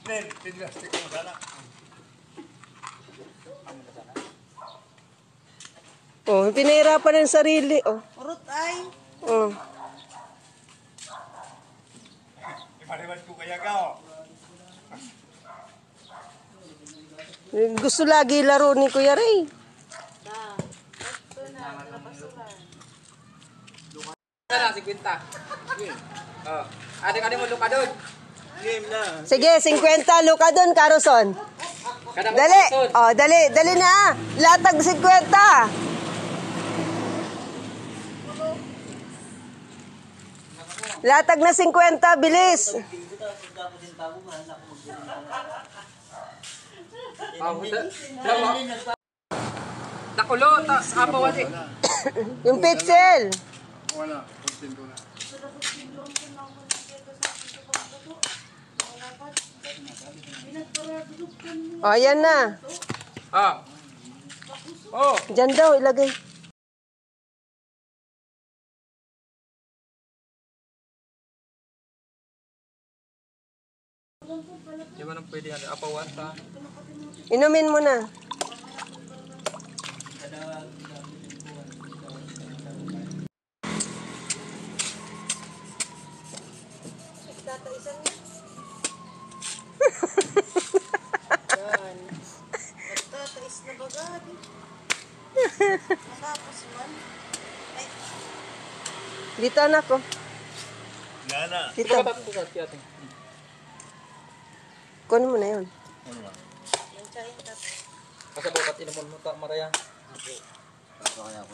Pinlastik mo sana. Oh, pinahirapan ng sarili. Oh. Urot ay. Oh. Ipaliwan ko kaya ka. Gusto lagi laro ni Kuya Ray. Ito na, napasukan. Sana, 50. Oh. Adik-adik mo luka doon. Game na. Sige, 50 luka doon, Caruson. Kada Dali. Oh, dali, dali na. Latag 50. Latag na 50, bilis. Nakulo, apaw ati. Yung pitchel. Wala. Kontento na. Oh, ayan na. Ah. Oh. Diyan daw, ilagay. Di ba nang pwede yan? Apawan sa... Inumin mo na. Nagtatais na bagad. Matapos man. Ay, Dito anak ko. Yana. Dito. Kunin mo na yun. Ano ba? nandiyan ka. Kasabukat inamon mo ta, Maraya. Ako kaya ako